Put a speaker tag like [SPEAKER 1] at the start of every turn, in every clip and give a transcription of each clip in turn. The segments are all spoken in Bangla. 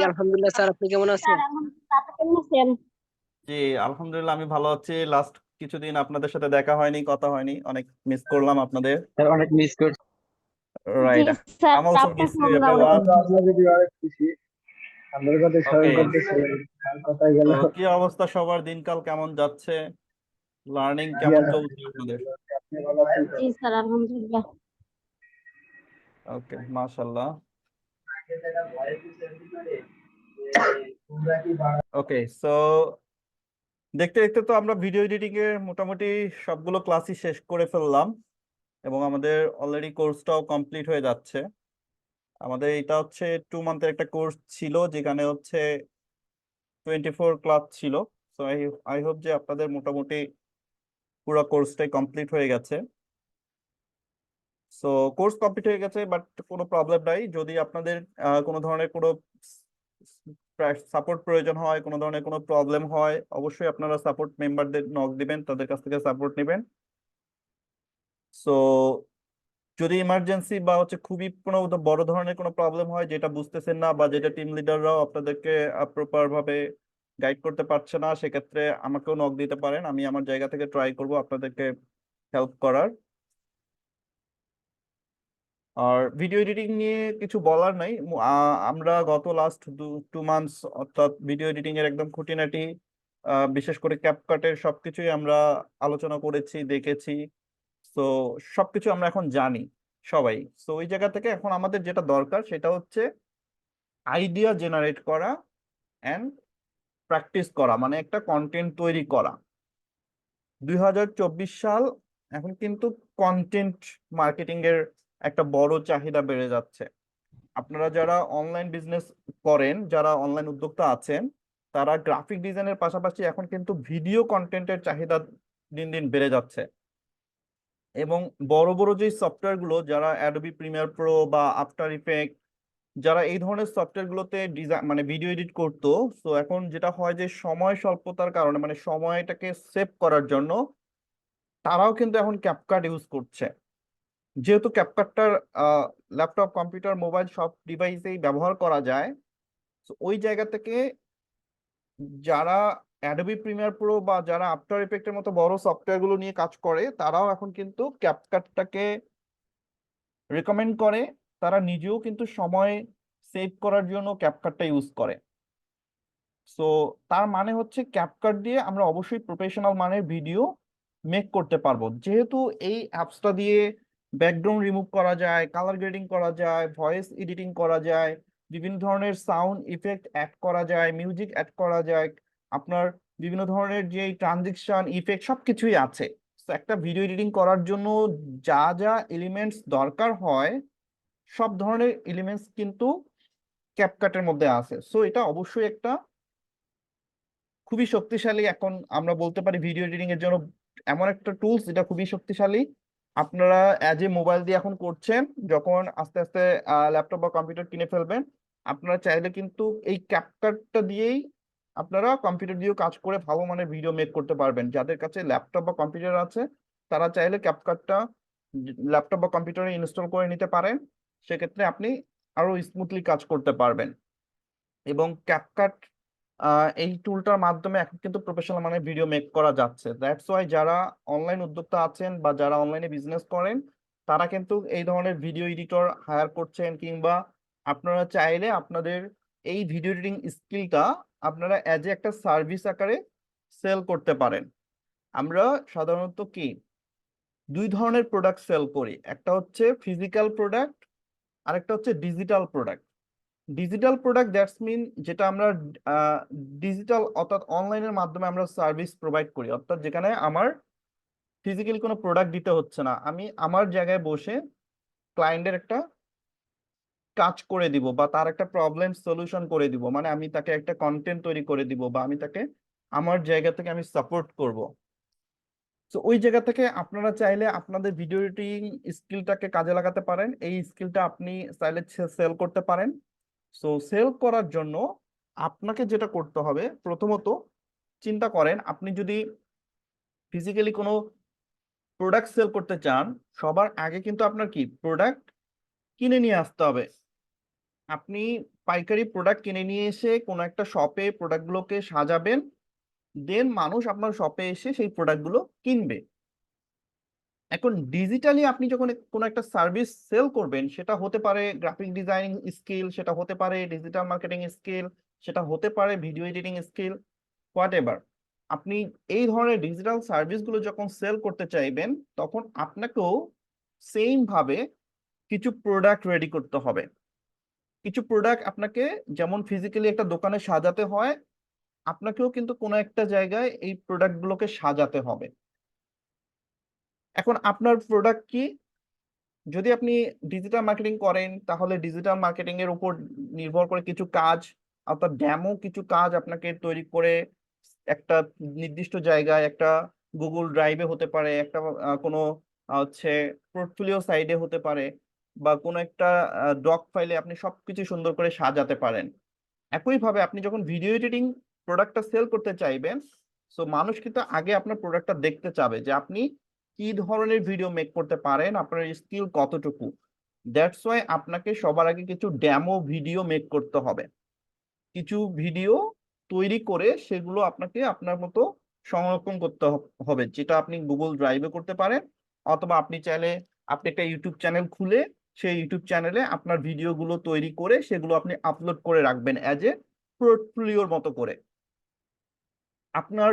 [SPEAKER 1] আলহামদুলিল্লাহ স্যার, আপনি কেমন আছেন?
[SPEAKER 2] স্যার আলহামদুলিল্লাহ, আপনি কেমন আছেন?
[SPEAKER 3] জি, আলহামদুলিল্লাহ আমি ভালো আছি। লাস্ট কিছুদিন আপনাদের সাথে দেখা হয়নি, কথা হয়নি, অনেক মিস করলাম আপনাদের।
[SPEAKER 4] স্যার অনেক মিস করছি।
[SPEAKER 2] জি
[SPEAKER 3] right,
[SPEAKER 2] sir,
[SPEAKER 3] I'm also miss
[SPEAKER 2] আপনাকে
[SPEAKER 3] you
[SPEAKER 2] আমরা অনেক
[SPEAKER 3] everyone.
[SPEAKER 4] আমরা আপনাকে দিয়ে অনেক খুশি। আপনার কথা স্মরণ
[SPEAKER 3] ওকে,
[SPEAKER 4] করতেছিলাম, আর কোথায়
[SPEAKER 3] তো
[SPEAKER 4] গেল?
[SPEAKER 3] কি অবস্থা সবার, দিনকাল কেমন যাচ্ছে, লার্নিং
[SPEAKER 4] জি
[SPEAKER 3] কেমন চলছে আপনাদের?
[SPEAKER 4] আলহামদুলিল্লাহ, আপনি ভালো আছেন তো?
[SPEAKER 2] জি স্যার আলহামদুলিল্লাহ।
[SPEAKER 3] ওকে, মাশাআল্লাহ। ওকে, সো দেখতে দেখতে তো আমরা ভিডিও এডিটিং এর মোটামুটি সবগুলো ক্লাসই শেষ করে ফেললাম এবং আমাদের অলরেডি কোর্সটাও কমপ্লিট হয়ে যাচ্ছে। আমাদের এটা হচ্ছে 2 মান্থের একটা কোর্স ছিল, যেখানে হচ্ছে 24 ক্লাস ছিল। সো আই আই হোপ যে আপনাদের মোটামুটি পুরো কোর্সটাই কমপ্লিট হয়ে গেছে। সো কোর্স কমপ্লিট হয়ে গেছে, বাট কোনো প্রবলেম নাই। যদি আপনাদের কোনো ধরনের কোনো সাপোর্ট প্রয়োজন হয়, কোনো ধরনের কোনো প্রবলেম হয়, অবশ্যই আপনারা সাপোর্ট মেম্বারদের নক দিবেন, তাদের কাছ থেকে সাপোর্ট নেবেন। সো যদি ইমার্জেন্সি বা হচ্ছে খুবই কোনো বড় ধরনের কোনো প্রবলেম হয়, যেটা বুঝতেছেন না বা যেটা টিম লিডাররাও আপনাদেরকে প্রপার ভাবে গাইড করতে পারছে না, সেক্ষেত্রে আমাকেও নক দিতে পারেন। আমি আমার জায়গা থেকে ট্রাই করব আপনাদেরকে হেল্প করার। আর ভিডিও এডিটিং নিয়ে কিছু বলার নাই। আমরা গত লাস্ট 2 মান্থস অর্থাৎ ভিডিও এডিটিং এর একদম খুঁটিনাটি, বিশেষ করে ক্যাপকাটের সবকিছুই আমরা আলোচনা করেছি, দেখেছি। তো সবকিছু আমরা এখন জানি সবাই। তো ওই জায়গা থেকে এখন আমাদের যেটা দরকার সেটা হচ্ছে আইডিয়া জেনারেট করা অ্যান্ড প্র্যাকটিস করা, মানে একটা কন্টেন্ট তৈরি করা। 2024 সাল, এখন কিন্তু কন্টেন্ট মার্কেটিং এর একটা বড় চাহিদা বেড়ে যাচ্ছে। আপনারা যারা অনলাইন বিজনেস করেন, যারা অনলাইন উদ্যোক্তা আছেন, তারা গ্রাফিক ডিজাইনের পাশাপাশি এখন কিন্তু ভিডিও কন্টেন্টের চাহিদা দিন দিন বেড়ে যাচ্ছে। এবং বড় বড় যে সফটওয়্যার গুলো, যারা অ্যাডোবি প্রিমিয়ার প্রো বা আফটার ইফেক্ট, যারা এই ধরনের সফটওয়্যার গুলোতে ডিজাইন মানে ভিডিও এডিট করতো, তো এখন যেটা হয় যে সময় স্বল্পতার কারণে, মানে সময়টাকে সেভ করার জন্য, তারাও কিন্তু এখন ক্যাপকাট ইউজ করছে। যেহেতু ক্যাপকাটটার ল্যাপটপ, কম্পিউটার, মোবাইল সব ডিভাইসেই ব্যবহার করা যায়, তো ওই জায়গা থেকে যারা অ্যাডোবি প্রিমিয়ার প্রো বা যারা আফটার ইফেক্টের মতো বড় সফটওয়্যার গুলো নিয়ে কাজ করে, তারাও এখন কিন্তু ক্যাপকাটটাকে রেকমেন্ড করে। তারা নিজেও কিন্তু সময় সেভ করার জন্য ক্যাপকাটটা ইউজ করে। সো তার মানে হচ্ছে ক্যাপকাট দিয়ে আমরা অবশ্যই প্রফেশনাল মানের ভিডিও মেক করতে পারবো, যেহেতু এই অ্যাপসটা দিয়ে ব্যাকগ্রাউন্ড রিমুভ করা যায়, কালার গ্রেডিং করা যায়, ভয়েস এডিটিং করা যায়, বিভিন্ন ধরনের সাউন্ড ইফেক্ট অ্যাড করা যায়, মিউজিক অ্যাড করা যায়, আপনার বিভিন্ন ধরনের যে ট্রানজিশন ইফেক্ট সবকিছুই আছে। তো একটা ভিডিও এডিটিং করার জন্য যা যা এলিমেন্টস দরকার হয়, সব ধরনের এলিমেন্টস কিন্তু ক্যাপকাটের মধ্যে আছে। সো এটা অবশ্যই একটা খুবই শক্তিশালী, এখন আমরা বলতে পারি ভিডিও এডিটিং এর জন্য এমন একটা টুলস যেটা খুবই শক্তিশালী। আপনারা অ্যাজ এ মোবাইল দিয়ে এখন করছেন, যখন আস্তে আস্তে ল্যাপটপ বা কম্পিউটার কিনে ফেলবেন, আপনারা চাইলে কিন্তু এই ক্যাপকাটটা দিয়েই আপনারা কম্পিউটার দিয়েও কাজ করে ভালো মানের ভিডিও মেক করতে পারবেন। যাদের কাছে ল্যাপটপ বা কম্পিউটার আছে, তারা চাইলে ক্যাপকাটটা ল্যাপটপ বা কম্পিউটারে ইনস্টল করে নিতে পারেন। সেক্ষেত্রে আপনি আরো স্মুথলি কাজ করতে পারবেন। এবং ক্যাপকাট এই টুলটার মাধ্যমে এখন কিন্তু প্রফেশনাল মানে ভিডিও মেক করা যাচ্ছে। দ্যাটস ওয়াই যারা অনলাইন উদ্যোক্তা আছেন বা যারা অনলাইনে বিজনেস করেন, তারা কিন্তু এই ধরনের ভিডিও এডিটর হায়ার করছেন, কিংবা আপনারা চাইলে আপনাদের এই ভিডিও এডিটিং স্কিলটা আপনারা অ্যাজ এ একটা সার্ভিস আকারে সেল করতে পারেন। আমরা সাধারণত কি দুই ধরনের প্রোডাক্ট সেল করি, একটা হচ্ছে ফিজিক্যাল প্রোডাক্ট, আরেকটা হচ্ছে digital product. Digital product that's mean যেটা আমরা ডিজিটাল অর্থাৎ অনলাইনের মাধ্যমে আমরা সার্ভিস প্রোভাইড করি, অর্থাৎ যেখানে আমার ফিজিক্যালি কোনো প্রোডাক্ট দিতে হচ্ছে না, আমি আমার জায়গায় বসে ক্লায়েন্টের একটা কাজ করে দিব বা তার একটা প্রবলেম সলিউশন করে দিব, মানে আমি তাকে একটা কন্টেন্ট তৈরি করে দিব বা আমি তাকে আমার জায়গা থেকে আমি সাপোর্ট করব। তো ওই জায়গা থেকে আপনারা চাইলে আপনাদের ভিডিও এডিটিং স্কিলটাকে কাজে লাগাতে পারেন। এই স্কিলটা আপনি চাইলে সেল করতে পারেন। সো সেল করার জন্য আপনাকে যেটা করতে হবে, প্রথমত চিন্তা করেন, আপনি যদি ফিজিক্যালি কোনো প্রোডাক্ট সেল করতে চান, সবার আগে কিন্তু আপনার কি প্রোডাক্ট কিনে নিয়ে আসতে হবে। আপনি পাইকারি প্রোডাক্ট কিনে নিয়ে এসে কোনো একটা শপে প্রোডাক্টগুলোকে সাজাবেন, দেন মানুষ আপনার শপে এসে সেই প্রোডাক্টগুলো কিনবে। এখন ডিজিটালি আপনি যখন কোনো একটা সার্ভিস সেল করবেন, সেটা হতে পারে গ্রাফিক ডিজাইনিং স্কিল, সেটা হতে পারে ডিজিটাল মার্কেটিং স্কিল, সেটা হতে পারে video editing skill, what ever. আপনি এই ধরনের ডিজিটাল সার্ভিসগুলো যখন সেল করতে চাইবেন, তখন আপনাকেও সেম ভাবে কিছু প্রোডাক্ট রেডি করতে হবে। কিছু প্রোডাক্ট আপনাকে যেমন ফিজিক্যালি একটা দোকানে সাজাতে হয়, আপনাকেও কিন্তু কোনো একটা জায়গায় এই প্রোডাক্টগুলোকে সাজাতে হবে। এখন আপনার প্রোডাক্ট কি? যদি আপনি ডিজিটাল মার্কেটিং করেন, তাহলে ডিজিটাল মার্কেটিং এর উপর নির্ভর করে কিছু কাজ, আপনার ডেমো কিছু কাজ আপনাকে তৈরি করে একটা নির্দিষ্ট জায়গায়, একটা গুগল ড্রাইভে হতে পারে, একটা কোনো হচ্ছে পোর্টফোলিও সাইডে হতে পারে, বা কোনো একটা ডক ফাইলে আপনি সবকিছু সুন্দর করে সাজাতে পারেন। একইভাবে আপনি যখন ভিডিও এডিটিং প্রোডাক্টটা সেল করতে চাইবেন, সো মানুষ কিন্তু আগে আপনার প্রোডাক্টটা দেখতে চাবে যে আপনি কি ধরনের ভিডিও মেক করতে পারেন, আপনার স্কিল কতটুকু। দ্যাটস ওয়াই আপনাকে সবার আগে কিছু ডেমো ভিডিও মেক করতে হবে। কিছু ভিডিও তৈরি করে সেগুলো আপনাকে আপনার মতো সংরক্ষণ করতে হবে, যেটা আপনি গুগল ড্রাইভে করতে পারেন, অথবা আপনি চাইলে আপনি একটা ইউটিউব চ্যানেল খুলে সেই ইউটিউব চ্যানেলে আপনার ভিডিওগুলো তৈরি করে সেগুলো আপনি আপলোড করে রাখবেন অ্যাজ এ পোর্টফোলিওর মতো করে। আপনার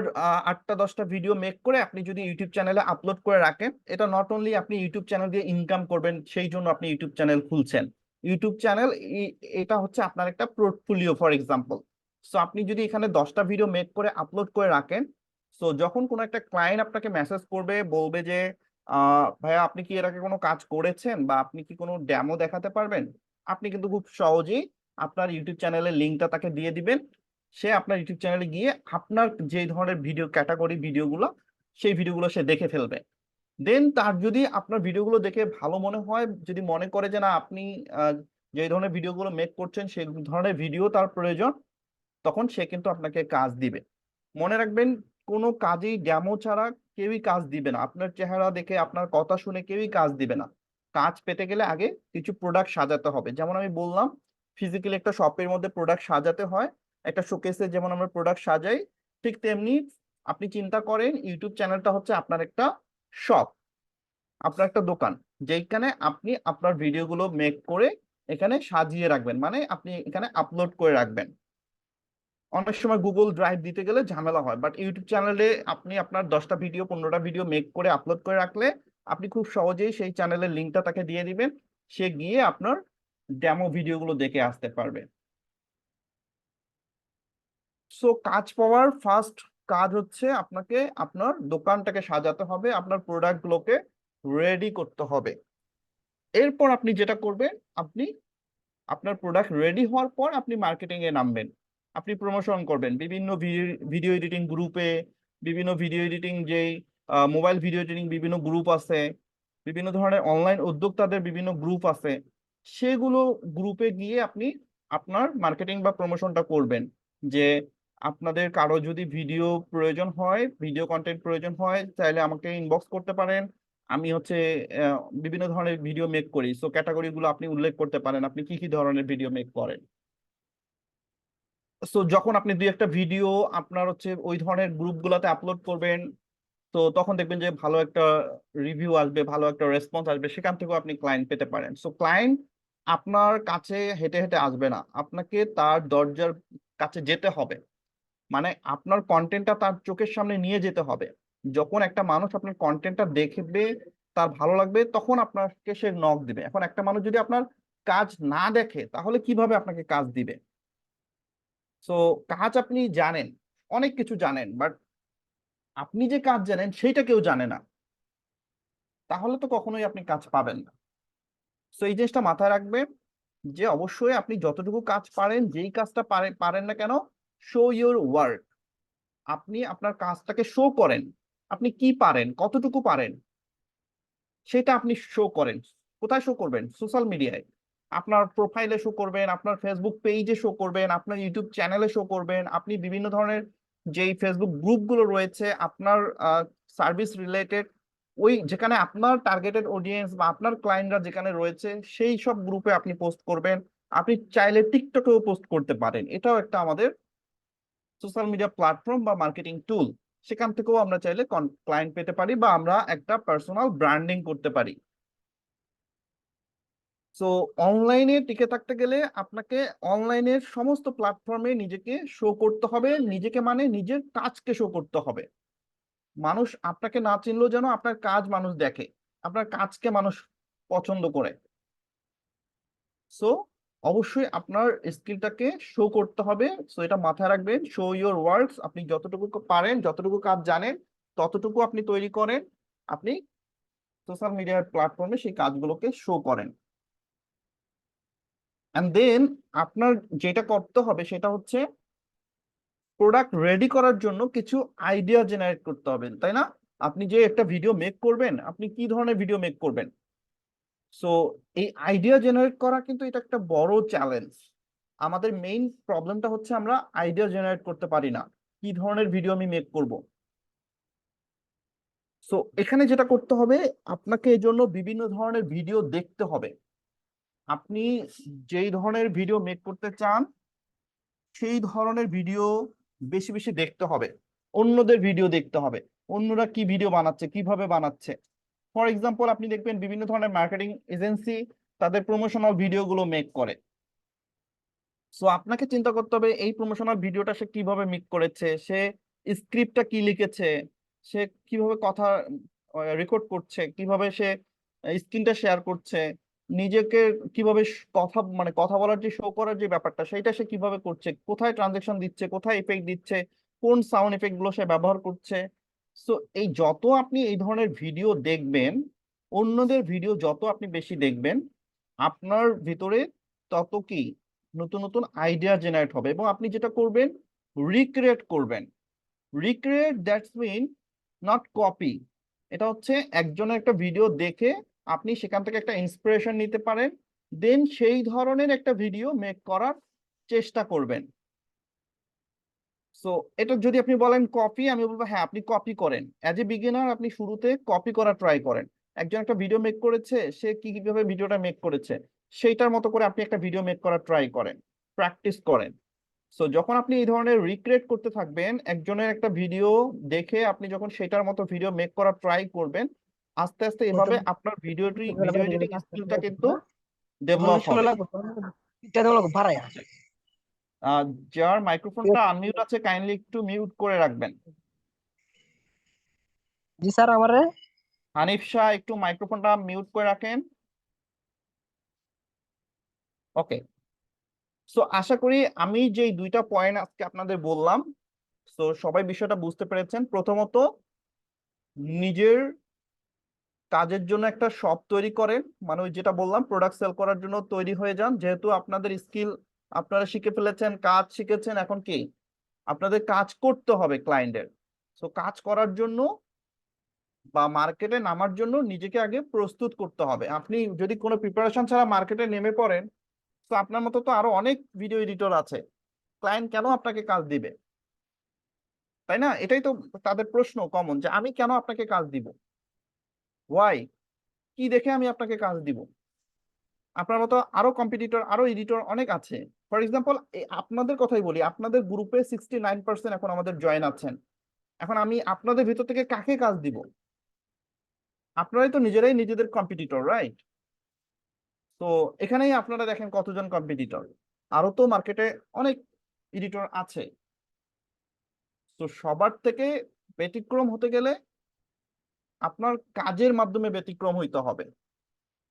[SPEAKER 3] 8টা-10টা ভিডিও মেক করে আপনি যদি ইউটিউব চ্যানেলে আপলোড করে রাখেন, এটা নট অনলি আপনি ইউটিউব চ্যানেল দিয়ে ইনকাম করবেন সেই জন্য আপনি ইউটিউব চ্যানেল খুলছেন। ইউটিউব চ্যানেল এটা হচ্ছে আপনার একটা পোর্টফোলিও ফর এক্সাম্পল। সো আপনি যদি এখানে 10টা ভিডিও মেক করে আপলোড করে রাখেন, সো যখন কোনো একটা ক্লায়েন্ট আপনাকে মেসেজ করবে, বলবে যে ভাইয়া আপনি কি এর আগে কোনো কাজ করেছেন, বা আপনি কি কোনো ডেমো দেখাতে পারবেন, আপনি কিন্তু খুব সহজেই আপনার ইউটিউব চ্যানেলের লিঙ্কটা তাকে দিয়ে দিবেন। সে আপনার ইউটিউব চ্যানেলে গিয়ে আপনার যে ধরনের ভিডিও ক্যাটাগরি ভিডিওগুলো, সেই ভিডিওগুলো সে দেখে ফেলবে। দেন তার যদি আপনার ভিডিওগুলো দেখে ভালো মনে হয়, যদি মনে করে যে না আপনি যে ধরনের ভিডিওগুলো মেক করছেন সেই ধরনের ভিডিও তার প্রয়োজন, তখন সে কিন্তু আপনাকে কাজ দিবে। মনে রাখবেন, কোনো কাজেই ডেমো ছাড়া কেউই কাজ দিবে না। আপনার চেহারা দেখে, আপনার কথা শুনে কেউই কাজ দিবে না। কাজ পেতে গেলে আগে কিছু প্রোডাক্ট সাজাতে হবে। যেমন আমি বললাম, ফিজিক্যালি একটা শপের মধ্যে প্রোডাক্ট সাজাতে হয়, একটা শোকেসে যেমন আমরা প্রোডাক্ট সাজাই, ঠিক তেমনি আপনি চিন্তা করেন ইউটিউব চ্যানেলটা হচ্ছে আপনার একটা শপ, আপনার একটা দোকান, যেখানে আপনি আপনার ভিডিওগুলো মেক করে এখানে সাজিয়ে রাখবেন, মানে আপনি এখানে আপলোড করে রাখবেন। অনেক সময় গুগল ড্রাইভ দিতে গেলে ঝামেলা হয়, বাট ইউটিউব চ্যানেলে আপনি আপনার 10টা ভিডিও 15টা ভিডিও মেক করে আপলোড করে রাখলে আপনি খুব সহজেই সেই চ্যানেলের লিঙ্কটা তাকে দিয়ে দিবেন, সে গিয়ে আপনার ডেমো ভিডিওগুলো দেখে আসতে পারবে। সো কাজ পাওয়ার ফার্স্ট কাজ হচ্ছে আপনাকে আপনার দোকানটাকে সাজাতে হবে, আপনার প্রোডাক্টগুলোকে রেডি করতে হবে। এরপর আপনি যেটা করবেন, আপনি আপনার প্রোডাক্ট রেডি হওয়ার পর আপনি মার্কেটিং এ নামবেন, আপনি প্রমোশন করবেন বিভিন্ন ভিডিও এডিটিং গ্রুপে, বিভিন্ন ভিডিও এডিটিং যেই মোবাইল ভিডিও এডিটিং বিভিন্ন গ্রুপ আছে, বিভিন্ন ধরনের অনলাইন উদ্যোক্তাদের বিভিন্ন গ্রুপ আছে, সেগুলো গ্রুপে গিয়ে আপনি আপনার মার্কেটিং বা প্রমোশনটা করবেন। যে আপনাদের কারো যদি ভিডিও প্রয়োজন হয়, ভিডিও কন্টেন্ট প্রয়োজন হয়, চাইলে আমাকে ইনবক্স করতে পারেন। আমি হচ্ছে বিভিন্ন ধরনের ভিডিও মেক করি, সো ক্যাটাগরি গুলো আপনি উল্লেখ করতে পারেন আপনি কি কি ধরনের ভিডিও মেক করেন। সো যখন আপনি দুই একটা ভিডিও আপনার হচ্ছে ওই ধরনের গ্রুপ গুলাতে আপলোড করবেন, তো তখন দেখবেন যে ভালো একটা রিভিউ আসবে, ভালো একটা রেসপন্স আসবে, সেখান থেকেও আপনি ক্লায়েন্ট পেতে পারেন। সো ক্লায়েন্ট আপনার কাছে হেঁটে হেঁটে আসবে না, আপনাকে তার দরজার কাছে যেতে হবে, মানে আপনার কন্টেন্টটা তার চোখের সামনে নিয়ে যেতে হবে। যখন একটা মানুষ আপনার কন্টেন্টটা দেখবে, তার ভালো লাগবে, তখন আপনাকে সে নক দিবে। এখন একটা মানুষ যদি আপনার কাজ না দেখে, তাহলে কিভাবে আপনাকে কাজ দিবে? সো কাজ আপনি জানেন, অনেক কিছু জানেন, বাট আপনি যে কাজ জানেন সেইটা কেউ জানে না, তাহলে তো কখনোই আপনি কাজ পাবেন না। সো এই জিনিসটা মাথায় রাখবেন যে অবশ্যই আপনি যতটুকু কাজ পারেন, যেই কাজটা পারেন না কেন, শো ইউর ওয়ার্ক। আপনি আপনার কাজটাকে শো করেন, আপনি কি পারেন, কতটুকু পারেন, সেটা আপনি শো করেন। কোথায় শো করবেন? সোশ্যাল মিডিয়ায়, আপনার প্রোফাইলে শো করবেন, আপনার ফেসবুক পেজে শো করবেন, আপনার ইউটিউব চ্যানেলে শো করবেন, আপনি বিভিন্ন ধরনের যেই ফেসবুক গ্রুপগুলো রয়েছে আপনার সার্ভিস রিলেটেড, ওই যেখানে আপনার টার্গেটেড অডিয়েন্স বা আপনার ক্লায়েন্টরা যেখানে রয়েছে, সেই সব গ্রুপে আপনি পোস্ট করবেন, আপনি চাইলে টিকটকেও পোস্ট করতে পারেন, এটাও একটা আমাদের সোশ্যাল মিডিয়া প্ল্যাটফর্ম বা মার্কেটিং টুল। সেখান থেকেও আমরা চাইলে ক্লায়েন্ট পেতে পারি বা আমরা একটা পার্সোনাল ব্র্যান্ডিং করতে পারি। সো অনলাইনে টিকে থাকতে গেলে আপনাকে অনলাইনের সমস্ত প্ল্যাটফর্মে নিজেকে শো করতে হবে, নিজেকে মানে নিজের কাজকে শো করতে হবে। মানুষ আপনাকে না চিনলেও যেন আপনার কাজ মানুষ দেখে, আপনার কাজকে মানুষ পছন্দ করে। সো অবশ্যই আপনার স্কিলটাকে শো করতে হবে। সো এটা মাথায় রাখবেন, শো ইওর ওয়ার্কস। আপনি যতটুকু পারেন, যতটুকু কাজ জানেন, ততটুকু আপনি তৈরি করেন, আপনি সোশ্যাল মিডিয়ার প্ল্যাটফর্মে সেই কাজগুলোকে শো করেন। এন্ড দেন আপনার যেটা করতে হবে সেটা হচ্ছে প্রোডাক্ট রেডি করার জন্য কিছু আইডিয়া জেনারেট করতে হবে, তাই না? আপনি যে একটা ভিডিও মেক করবেন, আপনি কি ধরনের ভিডিও মেক করবেন? সো এই আইডিয়া জেনারেট করা কিন্তু এটা একটা বড় চ্যালেঞ্জ। আমাদের মেইন প্রবলেমটা হচ্ছে আমরা আইডিয়া জেনারেট করতে পারি না, কি ধরনের ভিডিও আমি মেক করব। সো এখানে যেটা করতে হবে, আপনাকে এই জন্য বিভিন্ন ধরনের ভিডিও দেখতে হবে। আপনি যেই ধরনের ভিডিও মেক করতে চান সেই ধরনের ভিডিও বেশি বেশি দেখতে হবে, অন্যদের ভিডিও দেখতে হবে, অন্যরা কি ভিডিও বানাচ্ছে, কিভাবে বানাচ্ছে। ফর এক্সাম্পল, আপনি দেখবেন বিভিন্ন ধরনের মার্কেটিং এজেন্সি তাদের প্রমোশনাল ভিডিওগুলো মেক করে। সো আপনাকে চিন্তা করতে হবে এই প্রমোশনাল ভিডিওটা সে কিভাবে মেক করেছে, সে স্ক্রিপ্টটা কি লিখেছে, সে কিভাবে কথা রেকর্ড করছে, কিভাবে সে স্ক্রিনটা শেয়ার করছে, নিজেকে কিভাবে কথা মানে কথা বলার যে শো করার যে ব্যাপারটা সেইটা সে কিভাবে করছে, কোথায় ট্রানজেকশন দিচ্ছে, কোথায় ইফেক্ট দিচ্ছে, কোন সাউন্ড ইফেক্ট গুলো সে ব্যবহার করছে। সো এই যত আপনি এই ধরনের ভিডিও দেখবেন, অন্যদের ভিডিও যত আপনি বেশি দেখবেন, আপনার ভিতরে তত কি নতুন নতুন আইডিয়া জেনারেট হবে। এবং আপনি যেটা করবেন, রিক্রিয়েট করবেন। Recreate that's mean not copy. এটা হচ্ছে একজনের একটা ভিডিও দেখে আপনি সেখান থেকে একটা ইন্সপিরেশন নিতে পারেন, দেন সেই ধরনের একটা ভিডিও মেক করার চেষ্টা করবেন। সো এটা যদি আপনি বলেন কপি, আমি বলবো হ্যাঁ আপনি কপি করেন। অ্যাজ এ বিগিনার আপনি শুরুতে কপি করা ট্রাই করেন। একজন একটা ভিডিও মেক করেছে, সে কিভাবে ভিডিওটা মেক করেছে সেইটার মতো করে আপনি একটা ভিডিও মেক করার ট্রাই করেন, প্র্যাকটিস করেন। সো যখন আপনি এই ধরনের রিক্রিয়েট করতে থাকবেন একজনের একটা ভিডিও দেখে, আপনি যখন সেটার মতো ভিডিও মেক করার ট্রাই করবেন, আস্তে আস্তে এভাবে আপনার ভিডিও এডিটিং স্কিলটা কিন্তু ডেভেলপ হবে। যার মাইক্রোফোনটা আনমিউট আছে কাইন্ডলি একটু মিউট করে রাখবেন।
[SPEAKER 4] জি স্যার, আমারে
[SPEAKER 3] হানিফ শাহ একটু মাইক্রোফোনটা মিউট করে রাখেন। ওকে। সো আশা করি আমি যেই দুইটা পয়েন্ট আজকে আপনাদের বললাম, তো সবাই বিষয়টা বুঝতে পেরেছেন। প্রথমত, নিজের কাজের জন্য একটা শপ তৈরি করেন, মানে ওই যেটা বললাম প্রোডাক্ট সেল করার জন্য তৈরি হয়ে যান। যেহেতু আপনাদের স্কিল আপনারা শিখে ফেলেছেন, কাজ শিখেছেন, এখন কি আপনাদের কাজ করতে হবে ক্লায়েন্টের। সো কাজ করার জন্য বা মার্কেটে নামার জন্য নিজেকে আগে প্রস্তুত করতে হবে। আপনি যদি কোনো প্রিপারেশন ছাড়া মার্কেটে নেমে পড়েন, তো আপনার মতো তো আরো অনেক ভিডিও এডিটর আছে, ক্লায়েন্ট কেন আপনাকে কাজ দিবে? তাই না? এটাই তো তাদের প্রশ্ন কমন, যে আমি কেন আপনাকে কাজ দিব, ওয়াই, কি দেখে আমি আপনাকে কাজ দিব? আপনার মতো আরো কম্পিটিটর, আরো এডিটর অনেক আছে। ফর এক্সাম্পল, আপনাদের কথাই বলি, আপনাদের গ্রুপে 69% এখন আমাদের জয়েন আছেন। এখন আমি আপনাদের ভিতর থেকে কাকে কাজ দিব? আপনারাই তো নিজেরাই নিজেদের কম্পিটিটর, রাইট? তো এখানেই আপনারা দেখেন কতজন কম্পিটিটর, আরো তো মার্কেটে অনেক এডিটর আছে। তো সবার থেকে ব্যতিক্রম হতে গেলে আপনার কাজের মাধ্যমে ব্যতিক্রম হইতে হবে।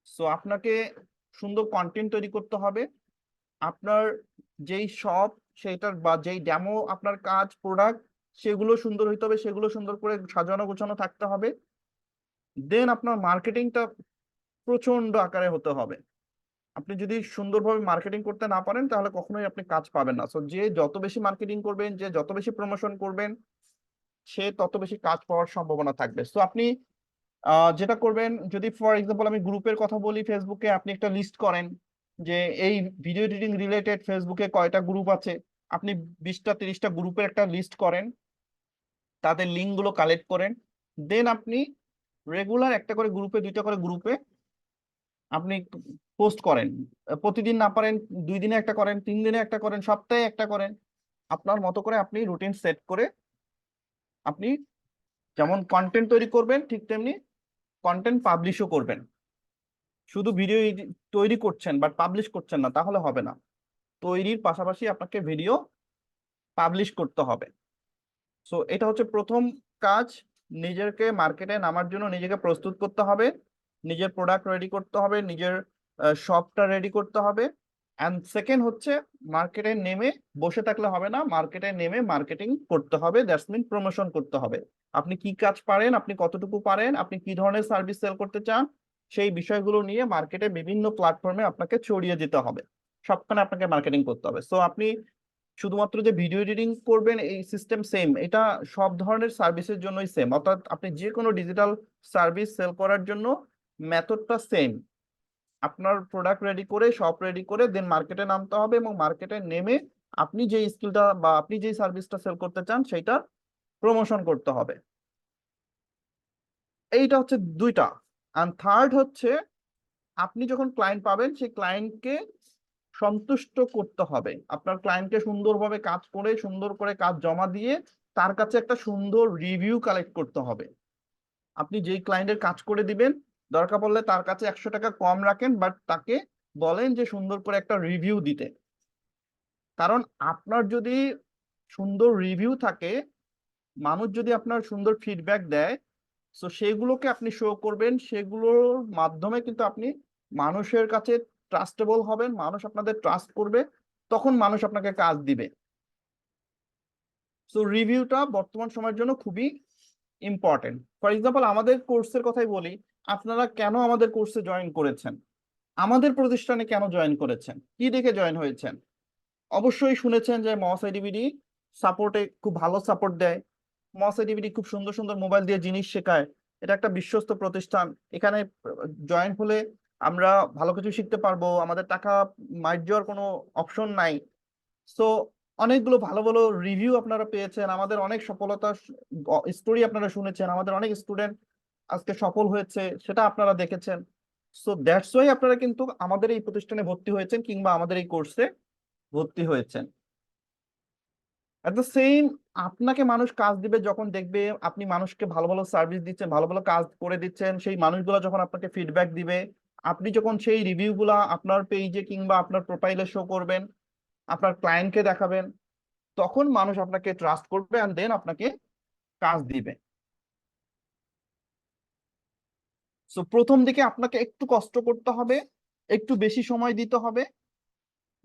[SPEAKER 3] সো আপনাকে সুন্দর কন্টেন্ট তৈরি করতে হবে। আপনার যেই শপ সেইটার বা যেই ডেমো আপনার কাজ প্রোডাক্ট, সেগুলো সুন্দর হইতে হবে, সেগুলো সুন্দর করে সাজানো গোছানো থাকতে হবে। দেন আপনার মার্কেটিংটা প্রচন্ড আকারে হতে হবে। আপনি যদি সুন্দরভাবে মার্কেটিং করতে না পারেন তাহলে কখনোই আপনি কাজ পাবেন না। সো যে যত বেশি মার্কেটিং করবেন, যে যত বেশি প্রমোশন করবেন, সে তত বেশি কাজ পাওয়ার সম্ভাবনা থাকবে। সো আপনি যেটা করবেন, যদি ফর এক্সাম্পল আমি গ্রুপের কথা বলি, ফেসবুকে আপনি একটা লিস্ট করেন যে এই ভিডিও এডিটিং রিলেটেড ফেসবুকে কয়টা গ্রুপ আছে। আপনি 20টা 30টা গ্রুপের একটা লিস্ট করেন, তাদের লিঙ্ক গুলো কালেক্ট করেন। দেন আপনি রেগুলার একটা করে গ্রুপে, 2টা করে গ্রুপে আপনি পোস্ট করেন, প্রতিদিন না পারেন 2 দিনে একটা করেন, 3 দিনে একটা করেন, সপ্তাহে একটা করেন। আপনার মতো করে আপনি রুটিন সেট করে আপনি যেমন কন্টেন্ট তৈরি করবেন, ঠিক তেমনি কন্টেন্ট পাবলিশও করবেন। শুধু ভিডিও তৈরি করছেন বাট পাবলিশ করছেন না, তাহলে হবে না। তৈরির পাশাপাশি আপনাকে ভিডিও পাবলিশ করতে হবে। সো এটা হচ্ছে প্রথম কাজ। নিজেকে মার্কেটে নামার জন্য নিজেকে প্রস্তুত করতে হবে, নিজের প্রোডাক্ট রেডি করতে হবে, নিজের শপটা রেডি করতে হবে। অ্যান্ড সেকেন্ড হচ্ছে মার্কেটে নেমে বসে থাকলে হবে না, মার্কেটে নেমে মার্কেটিং করতে হবে, দ্যাটস মিন প্রমোশন করতে হবে। আপনি কি কাজ পারেন, আপনি কতটুকু পারেন, আপনি কি ধরনের সার্ভিস সেল করতে চান, সেই বিষয়গুলো নিয়ে মার্কেটে বিভিন্ন প্ল্যাটফর্মে আপনাকে ছড়িয়ে যেতে হবে। সবখানে আপনাকে মার্কেটিং করতে হবে। সো আপনি শুধুমাত্র যে ভিডিও এডিটিং করবেন এই সিস্টেম সেম, এটা সব ধরনের সার্ভিসের জন্যই সেম। অর্থাৎ আপনি যে কোনো ডিজিটাল সার্ভিস সেল করার জন্য মেথডটা সেম। আপনার প্রোডাক্ট রেডি করে, শপ রেডি করে দেন মার্কেটে নামতে হবে, এবং মার্কেটে নেমে আপনি যে স্কিলটা বা আপনি যে সার্ভিসটা সেল করতে চান সেইটা প্রমোশন করতে হবে। এইটা হচ্ছে দুইটা। আর থার্ড হচ্ছে আপনি যখন ক্লায়েন্ট পাবেন সেই ক্লায়েন্টকে সন্তুষ্ট করতে হবে। আপনার ক্লায়েন্টকে সুন্দরভাবে কাজ করে, সুন্দর করে কাজ জমা দিয়ে তার কাছে একটা সুন্দর রিভিউ কালেক্ট করতে হবে। আপনি যেই ক্লায়েন্টের কাজ করে দিবেন, দরকার পড়লে তার কাছে 100 টাকা কম রাখেন, বাট তাকে বলেন যে সুন্দর করে একটা রিভিউ দিতে। কারণ আপনার যদি সুন্দর রিভিউ থাকে, মানুষ যদি আপনার সুন্দর ফিডব্যাক দেয়, সো সেগুলোকে আপনি শো করবেন, সেগুলোর মাধ্যমে কিন্তু আপনি মানুষের কাছে ট্রাস্টেবল হবেন, মানুষ আপনাদের ট্রাস্ট করবে, তখন মানুষ আপনাকে কাজ দিবে। সো রিভিউটা বর্তমান সময়ের জন্য খুবই ইম্পর্টেন্ট। ফর এক্সাম্পল আমাদের কোর্সের কথাই বলি, আপনারা কেন আমাদের কোর্সে জয়েন করেছেন, আমাদের প্রতিষ্ঠানে কেন জয়েন করেছেন, কি দেখে জয়েন হয়েছেন? অবশ্যই শুনেছেন যে মহাসাইডিবিডি সাপোর্টে খুব ভালো সাপোর্ট দেয়, মহাসাইডিবিডি খুব সুন্দর সুন্দর মোবাইল দিয়ে জিনিস শেখায়, এটা একটা বিশ্বস্ত প্রতিষ্ঠান। এখানে জয়েন হলে আমরা ভালো কিছু শিখতে পারবো, আমাদের টাকা মাইট যাওয়ার কোনো অপশন নাই। সো অনেকগুলো ভালো ভালো রিভিউ আপনারা পেয়েছেন, আমাদের অনেক সফলতার স্টোরি আপনারা শুনেছেন, আমাদের অনেক স্টুডেন্ট আজকে সফল হয়েছে সেটা আপনারা দেখেছেন। সো দ্যাটস ওয়াই আপনারা কিন্তু আমাদের এই প্রতিষ্ঠানে ভর্তি হয়েছেন কিংবা আমাদের এই কোর্সে ভর্তি হয়েছেন। এট দ্য সেম, আপনাকে মানুষ কাজ দিবে যখন দেখবে আপনি মানুষকে ভালো ভালো সার্ভিস দিচ্ছেন, ভালো ভালো কাজ করে দিচ্ছেন। সেই মানুষগুলো যখন আপনাকে ফিডব্যাক দিবে, আপনি যখন সেই রিভিউগুলা আপনার পেজে কিংবা আপনার প্রোফাইলে শো করবেন, আপনার ক্লায়েন্টকে দেখাবেন, তখন মানুষ আপনাকে ট্রাস্ট করবে এন্ড দেন আপনাকে কাজ দিবে। সো প্রথম দিকে আপনাকে একটু কষ্ট করতে হবে, একটু বেশি সময় দিতে হবে।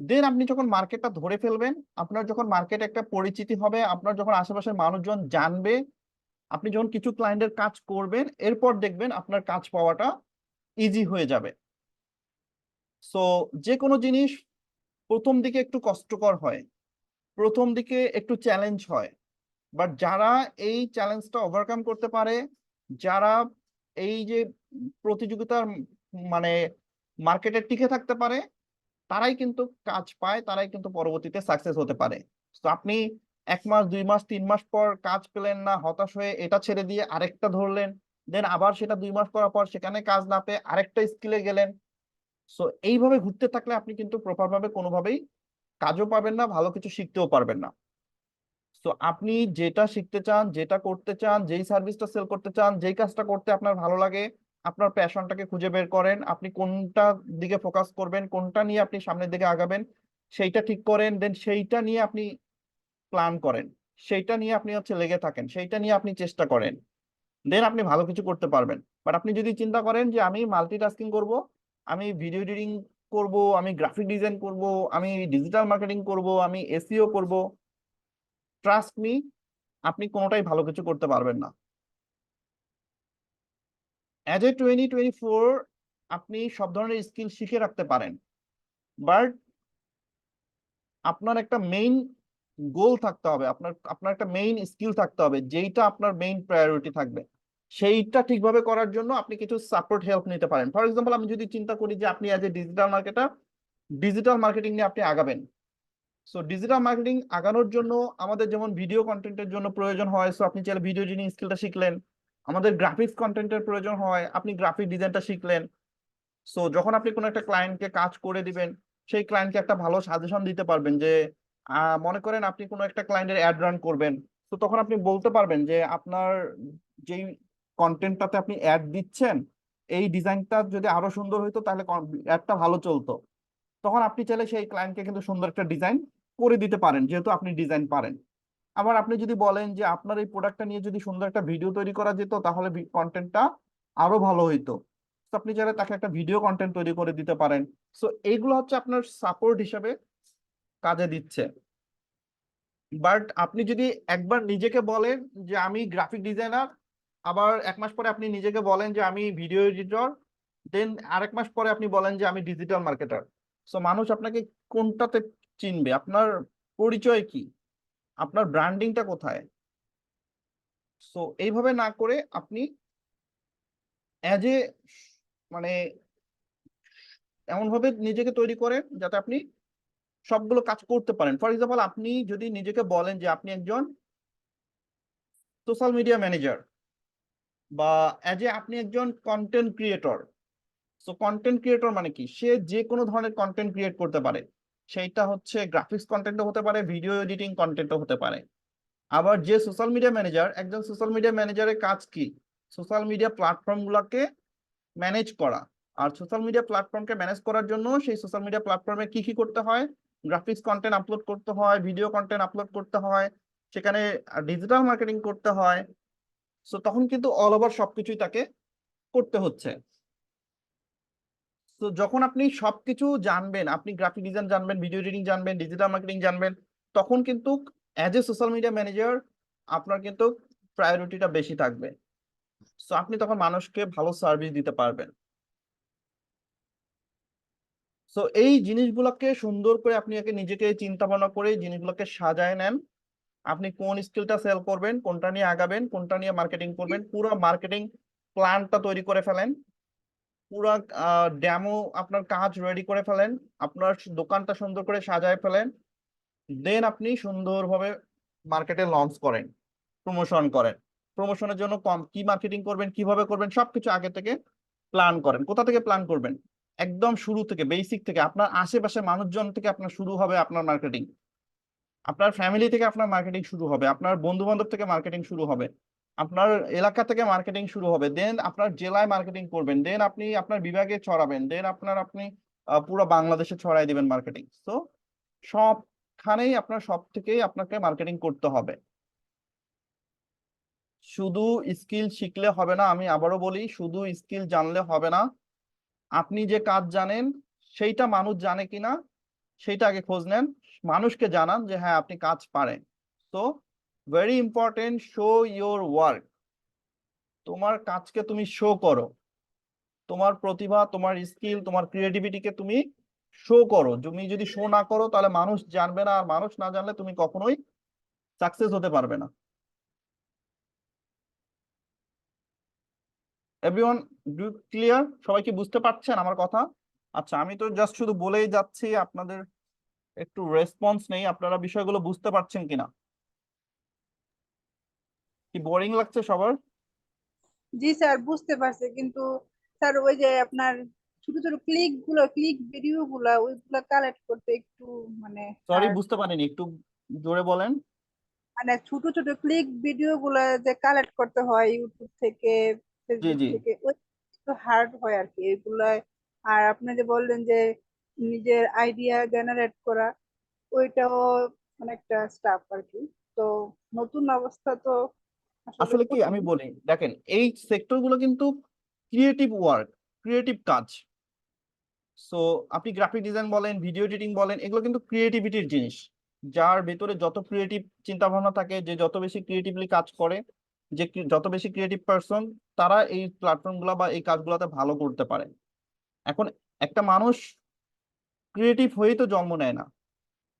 [SPEAKER 3] দেন আপনি যখন মার্কেটটা ধরে ফেলবেন, আপনার যখন মার্কেট একটা পরিচিতি হবে, আপনার যখন আশেপাশের মানুষজন জানবে, আপনি যখন কিছু ক্লায়েন্টের কাজ করবেন, এরপর দেখবেন আপনার কাজ পাওয়াটা ইজি হয়ে যাবে। সো যে কোনো জিনিস প্রথম দিকে একটু কষ্টকর হয়, প্রথম দিকে একটু চ্যালেঞ্জ হয়, বাট যারা এই চ্যালেঞ্জটা ওভারকাম করতে পারে, যারা এই যে প্রতিযোগিতার মানে মার্কেটে টিকে থাকতে পারে, তারাই কিন্তু কাজ পায়, তারাই কিন্তু পরবর্তীতে সাকসেস হতে পারে। তো আপনি 1 মাস 2 মাস 3 মাস পর কাজ পেলেন না, হতাশ হয়ে এটা ছেড়ে দিয়ে আরেকটা ধরলেন, দেন আবার সেটা 2 মাস করার পর সেখানে কাজ না পেয়ে আরেকটা স্কিলে গেলেন। সো এইভাবে ঘুরতে থাকলে আপনি কিন্তু প্রপার ভাবে কোনোভাবেই কাজও পাবেন না, ভালো কিছু শিখতেও পারবেন না। তো আপনি যেটা শিখতে চান, যেটা করতে চান, যেই সার্ভিসটা সেল করতে চান, যেই কাজটা করতে আপনার ভালো লাগে, আপনার প্যাশনটাকে খুঁজে বের করেন, আপনি কোনটা দিকে ফোকাস করবেন, কোনটা নিয়ে আপনি সামনের দিকে আগাবেন সেইটা ঠিক করেন, দেন সেইটা নিয়ে আপনি প্ল্যান করেন, সেইটা নিয়ে আপনি হচ্ছে লেগে থাকেন, সেইটা নিয়ে আপনি চেষ্টা করেন, দেন আপনি ভালো কিছু করতে পারবেন। বাট আপনি যদি চিন্তা করেন যে আমি মাল্টিটাস্কিং করব, আমি ভিডিও এডিটিং করব, আমি গ্রাফিক ডিজাইন করব, আমি ডিজিটাল মার্কেটিং করব, আমি এসইও করব, ট্রাস্ট মি, আপনি কোনোটাই ভালো কিছু করতে পারবেন না। অ্যাজ এ 2024 আপনি সব ধরনের স্কিল শিখে রাখতে পারেন, বাট আপনার একটা মেইন গোল থাকতে হবে, আপনার আপনার একটা মেইন স্কিল থাকতে হবে যেইটা আপনার মেইন প্রায়োরিটি থাকবে। সেইটা ঠিকভাবে করার জন্য আপনি কিছু সাপোর্ট হেল্প নিতে পারেন। ফর এক্সাম্পল, আমি যদি চিন্তা করি যে আপনি as a digital marketer digital marketing নিয়ে আপনি আগাবেন, সো ডিজিটাল মার্কেটিং আগানোর জন্য আমাদের যেমন ভিডিও কন্টেন্টের জন্য প্রয়োজন হয়, সো আপনি চাইলে ভিডিও এডিটিং স্কিলটা শিখলেন। আমাদের গ্রাফিক্স কন্টেন্টের প্রয়োজন হয়, আপনি গ্রাফিক ডিজাইনটা শিখলেন। সো যখন আপনি কোনো একটা ক্লায়েন্টকে কাজ করে দিবেন, সেই ক্লায়েন্টকে একটা ভালো সাজেশন দিতে পারবেন যে মনে করেন আপনি কোনো একটা ক্লায়েন্টের অ্যাড রান করবেন, তো তখন আপনি বলতে পারবেন যে আপনার যেই কন্টেন্টটাতে আপনি অ্যাড দিচ্ছেন এই ডিজাইনটা যদি আরো সুন্দর হইতো তাহলে অ্যাডটা ভালো চলতো। তখন আপনি চাইলে সেই ক্লায়েন্টকে কিন্তু সুন্দর একটা ডিজাইন করে দিতে পারেন, যেহেতু আপনি ডিজাইন পারেন। আবার আপনি যদি বলেন যে আপনার এই প্রোডাক্টটা নিয়ে যদি সুন্দর একটা ভিডিও তৈরি করা যেত তাহলে কন্টেন্টটা আরো ভালো হইতো, তো আপনি চাইলে তাকে একটা ভিডিও কন্টেন্ট তৈরি করে দিতে পারেন। সো এইগুলো হচ্ছে আপনার সাপোর্ট হিসাবে কাজে দিচ্ছে। বাট আপনি যদি একবার নিজেকে বলেন যে আমি গ্রাফিক ডিজাইনার, আবার 1 মাস পরে আপনি নিজেকে বলেন যে আমি ভিডিও এডিটর, দেন আরেক মাস পরে আপনি বলেন যে আমি ডিজিটাল মার্কেটার, সো মানুষ আপনাকে কোনটাতে চিনবে? আপনার পরিচয় কি? আপনার ব্র্যান্ডিংটা কোথায়? সো এইভাবে না করে আপনি অ্যাজ এ মানে এমন ভাবে নিজেকে তৈরি করেন যাতে আপনি সবগুলো কাজ করতে পারেন। ফর এক্সাম্পল, আপনি যদি নিজেকে বলেন যে আপনি একজন সোশ্যাল মিডিয়া ম্যানেজার, বা অ্যাজ এ আপনি একজন content creator. So content creator মানে কি? সে যে কোনো ধরনের কন্টেন্ট ক্রিয়েট করতে পারে, সেইটা হচ্ছে গ্রাফিক্স কন্টেন্টও হতে পারে, ভিডিও এডিটিং কন্টেন্টও হতে পারে। আবার যে সোশ্যাল মিডিয়া ম্যানেজার, একজন সোশ্যাল মিডিয়া ম্যানেজারের কাজ কি? সোশ্যাল মিডিয়া প্ল্যাটফর্ম গুলাকে ম্যানেজ করা। আর সোশ্যাল মিডিয়া প্ল্যাটফর্মকে ম্যানেজ করার জন্য সেই সোশ্যাল মিডিয়া প্ল্যাটফর্মে কি কি করতে হয়? গ্রাফিক্স কন্টেন্ট আপলোড করতে হয়, ভিডিও কন্টেন্ট আপলোড করতে হয়, সেখানে ডিজিটাল মার্কেটিং করতে হয়। সো তখন কিন্তু অল ওভার সবকিছুই তাকে করতে হচ্ছে। তো যখন আপনি সবকিছু জানবেন, আপনি গ্রাফিক ডিজাইন জানবেন, ভিডিও এডিটিং জানবেন, ডিজিটাল মার্কেটিং জানবেন, তখন কিন্তু as a social media manager আপনার কিন্তু প্রায়োরিটিটা বেশি থাকবে। সো আপনি তখন মানুষকে ভালো সার্ভিস দিতে পারবেন। সো এই জিনিসগুলোকে সুন্দর করে আপনি আগে নিজেকে চিন্তা ভাবনা করে এই জিনিসগুলোকে সাজায় নেন। আপনি কোন স্কিলটা সেল করবেন, কোনটা নিয়ে আগাবেন, কোনটা নিয়ে মার্কেটিং করবেন, পুরো মার্কেটিং প্ল্যানটা তৈরি করে ফেলেন। পুরো ডেমো আপনার কাজ রেডি করে ফেলেন, আপনার দোকানটা সুন্দর করে সাজায় ফেলেন। দেন আপনি সুন্দরভাবে মার্কেটে লঞ্চ করেন, প্রমোশন করেন। প্রমোশনের জন্য কি মার্কেটিং করবেন, কিভাবে করবেন, সবকিছু আগে থেকে প্ল্যান করেন। কোথা থেকে প্ল্যান করবেন? একদম শুরু থেকে, বেসিক থেকে, আপনার আশেপাশে মানুষজন থেকে আপনার শুরু হবে আপনার মার্কেটিং। আপনার ফ্যামিলি থেকে আপনার মার্কেটিং শুরু হবে, আপনার বন্ধু বান্ধব থেকে মার্কেটিং শুরু হবে, আপনার এলাকা থেকে মার্কেটিং শুরু হবে, দেন আপনার জেলায় মার্কেটিং করবেন, দেন আপনি আপনার বিভাগে ছড়াবেন, দেন আপনি পুরো বাংলাদেশে ছড়াই দিবেন মার্কেটিং। তো সবখানেই আপনার সব থেকেই আপনাকে মার্কেটিং করতে হবে। শুধু স্কিল শিখলে হবে না, আমি আবারও বলি, শুধু স্কিল জানলে হবে না। আপনি যে কাজ জানেন সেইটা মানুষ জানে কিনা সেইটা আগে খোঁজ নেন, মানুষকে জানান যে হ্যাঁ আপনি কাজ পারেন। তো very important, show your work. তোমার কাজকে তুমি শো করো, তোমার প্রতিভা, তোমার স্কিল, তোমার ক্রিয়েটিভিটিকে তুমি শো করো। তুমি যদি শো না করো তাহলে মানুষ জানবে না, আর মানুষ না জানলে তুমি কখনোই সাকসেস হতে পারবে না। Everyone, do clear? সবাই কি বুঝতে পারছেন আমার কথা? আচ্ছা, আমি তো জাস্ট শুধু বলেই যাচ্ছি, আপনাদের একটু রেসপন্স নেই। আপনারা বিষয়গুলো বুঝতে পারছেন কিনা? কি বোরিং লাগছে সবার?
[SPEAKER 1] জি স্যার, বুঝতে পারছি, কিন্তু স্যার ওই যে আপনার ছোট ছোট ক্লিক ভিডিও গুলা ওইগুলা কালেক্ট করতে একটু মানে
[SPEAKER 3] সরি,
[SPEAKER 1] hard।
[SPEAKER 3] বুঝতে পারিনি, একটু জোরে বলেন।
[SPEAKER 1] মানে ছোট ছোট ক্লিক ভিডিও গুলা যে কালেক্ট করতে হয় ইউটিউব থেকে,
[SPEAKER 3] জি
[SPEAKER 1] ফেসবুক
[SPEAKER 3] জি।
[SPEAKER 1] থেকে, ওই একটু হার্ড হয় আর কি এগুলা। আর আপনি যে বললেন যে নিজের আইডিয়া জেনারেট করা, ওইটাও অনেকটা স্টাফ আর কি। তো নতুন অবস্থা তো আসলে
[SPEAKER 3] আসলে কি
[SPEAKER 1] কঠিন।
[SPEAKER 3] আমি বলি, দেখেন এই সেক্টর গুলো কিন্তু ক্রিয়েটিভ ওয়ার্ক, ক্রিয়েটিভ কাজ। সো আপনি গ্রাফিক ডিজাইন বলেন, ভিডিও এডিটিং বলেন, এগুলো কিন্তু ক্রিয়েটিভিটির জিনিস। যার ভেতরে যত ক্রিয়েটিভ চিন্তা ভাবনা থাকে, যে যত বেশি ক্রিয়েটিভলি কাজ করে, যে যত বেশি ক্রিয়েটিভ পারসন, তারা এই প্ল্যাটফর্ম গুলা বা এই কাজগুলোতে ভালো করতে পারে। এখন একটা মানুষ ক্রিয়েটিভ হয়েই তো জন্ম নেয় না।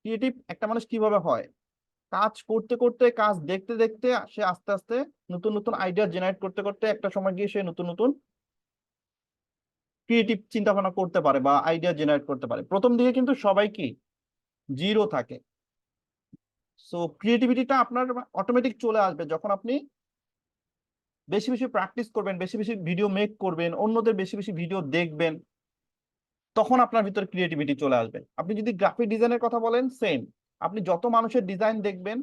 [SPEAKER 3] ক্রিয়েটিভ একটা মানুষ কিভাবে হয়? কাজ করতে করতে, কাজ দেখতে দেখতে সে আস্তে আস্তে নতুন নতুন আইডিয়া জেনারেট করতে করতে একটা সময় গিয়ে সে নতুন নতুন ক্রিয়েটিভ চিন্তা ভাবনা করতে পারে বা আইডিয়া জেনারেট করতে পারে। প্রথম দিকে কিন্তু সবাই কি জিরো থাকে। সো ক্রিয়েটিভিটিটা আপনার অটোমেটিক চলে আসবে যখন আপনি বেশি বেশি প্র্যাকটিস করবেন, বেশি বেশি ভিডিও মেক করবেন, অন্যদের বেশি বেশি ভিডিও দেখবেন। তখন আপনার ভিতরে ক্রিয়েটিভিটি চলে আসবে। আপনি যদি গ্রাফিক ডিজাইনের কথা বলেন, সেম। আপনি যত মানুষের ডিজাইন দেখবেন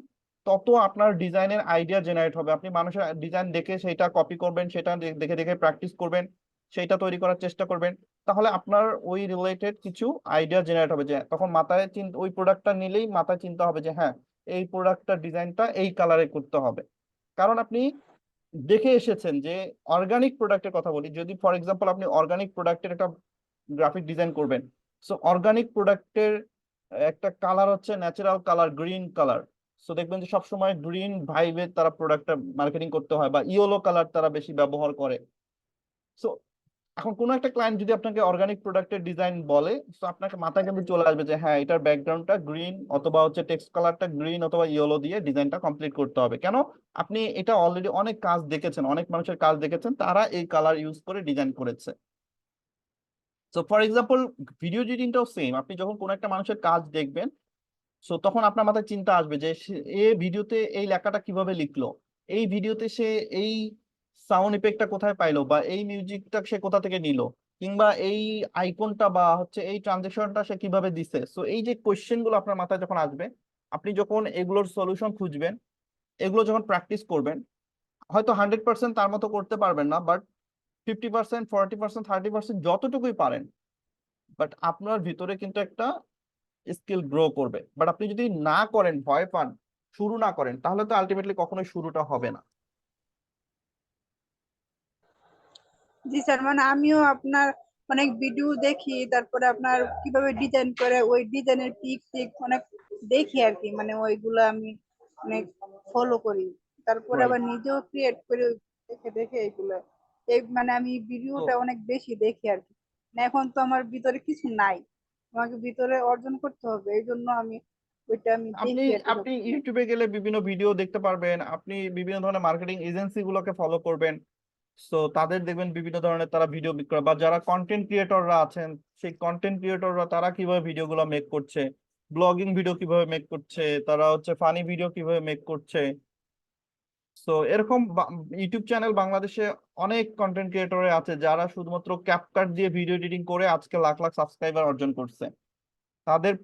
[SPEAKER 3] তত আপনার ডিজাইনের আইডিয়া জেনারেট হবে। আপনি মানুষের ডিজাইন দেখে সেটা কপি করবেন, সেটা দেখে দেখে প্র্যাকটিস করবেন, সেটা তৈরি করার চেষ্টা করবেন, তাহলে আপনার ওই রিলেটেড কিছু আইডিয়া জেনারেট হবে। যে তখন মাথায় ওই প্রোডাক্টটা নিলেই মাথায় চিন্তা হবে যে হ্যাঁ, এই প্রোডাক্টটার ডিজাইনটা এই কালারে করতে হবে। কারণ আপনি দেখে এসেছেন যে অর্গানিক প্রোডাক্টের কথা বলি, যদি ফর এক্সাম্পল আপনি অর্গানিক প্রোডাক্টের একটা গ্রাফিক ডিজাইন করবেন, সো অর্গানিক প্রোডাক্টের একটা কালার হচ্ছে natural colour, green colour. So দেখবেন যে সবসময় গ্রিন ভাইবে তারা প্রোডাক্টটা মার্কেটিং করতে হয়, বা ইয়েলো কালার তারা বেশি ব্যবহার করে। সো এখন কোনো একটা ক্লায়েন্ট যদি আপনাকে অর্গানিক প্রোডাক্টের ডিজাইন বলে, তো আপনাকে মাথায় কিন্তু চলে আসবে যে হ্যাঁ, এটার ব্যাকগ্রাউন্ডটা গ্রিন, অথবা হচ্ছে টেক্সট কালারটা গ্রিন অথবা ইয়েলো দিয়ে ডিজাইনটা কমপ্লিট করতে হবে। কেন? আপনি এটা অলরেডি অনেক কাজ দেখেছেন, অনেক মানুষের কাজ দেখেছেন, তারা এই কালার ইউজ করে ডিজাইন করেছে। সো ফর এক্সাম্পল ভিডিও এডিটিংটাও সেম। আপনি যখন কোনো একটা মানুষের কাজ দেখবেন, সো তখন আপনার মাথায় চিন্তা আসবে যে এ ভিডিওতে এই লেখাটা কিভাবে লিখলো, এই ভিডিওতে সে এই সাউন্ড ইফেক্টটা কোথায় পাইলো, বা এই মিউজিকটা সে কোথা থেকে নিল, কিংবা এই আইকনটা বা হচ্ছে এই ট্রানজেকশনটা সে কিভাবে দিছে। সো এই যে কোয়েশ্চেন গুলো আপনার মাথায় যখন আসবে, আপনি যখন এগুলোর সলিউশন খুঁজবেন, এগুলো যখন প্র্যাকটিস করবেন, হয়তো 100% তার মতো করতে পারবেন না, বাট 50%, 40%, 30% যতটুকুই পারেন, বাট আপনার ভিতরে কিন্তু একটা স্কিল গ্রো করবে। বাট আপনি যদি না করেন, ভয় পান, শুরু না করেন, তাহলে তো আলটিমেটলি কখনোই শুরুটা হবে না।
[SPEAKER 1] জি স্যার, মানে আমিও আপনার অনেক ভিডিও দেখি, তারপরে আপনার কিভাবে ডিজাইন করে ওই ডিজাইনের পিক টিক অনেক দেখি আর কি, মানে ওইগুলো আমি অনেক ফলো করি, তারপরে
[SPEAKER 3] রাইট।
[SPEAKER 1] আবার নিজেও ক্রিয়েট করে দেখে দেখে এইগুলো এই মানে আমি
[SPEAKER 3] তো
[SPEAKER 1] ভিডিওটা অনেক বেশি দেখি আর কি। মানে এখন তো আমার ভিতরে কিছু নাই, আমাকে ভিতরে অর্জন করতে হবে, এই জন্য আমি ওইটা আমি
[SPEAKER 3] আপনি
[SPEAKER 1] দেখি আর কি
[SPEAKER 3] আপনি
[SPEAKER 1] সবসময়।
[SPEAKER 3] ইউটিউবে গেলে বিভিন্ন ভিডিও দেখতে পারবেন, আপনি বিভিন্ন ধরনের মার্কেটিং এজেন্সি গুলোকে ফলো করবেন। সো তাদের দেখবেন বিভিন্ন ধরনের তারা ভিডিও বিক্রি করে, বা যারা কন্টেন্ট ক্রিয়েটররা আছেন, সেই কন্টেন্ট ক্রিয়েটররা তারা কিভাবে ভিডিওগুলো মেক করছে, ব্লগিং ভিডিও কিভাবে মেক করছে, তারা হচ্ছে ফানি ভিডিও কিভাবে মেক করছে। সো এরকম ইউটিউব চ্যানেল বাংলাদেশে অনেক কন্টেন্ট ক্রিয়েটর আছে যারা শুধুমাত্র ক্যাপকাট দিয়ে ভিডিও এডিটিং করে আজকে লাখ লাখ সাবস্ক্রাইবার অর্জন করছে। তাদের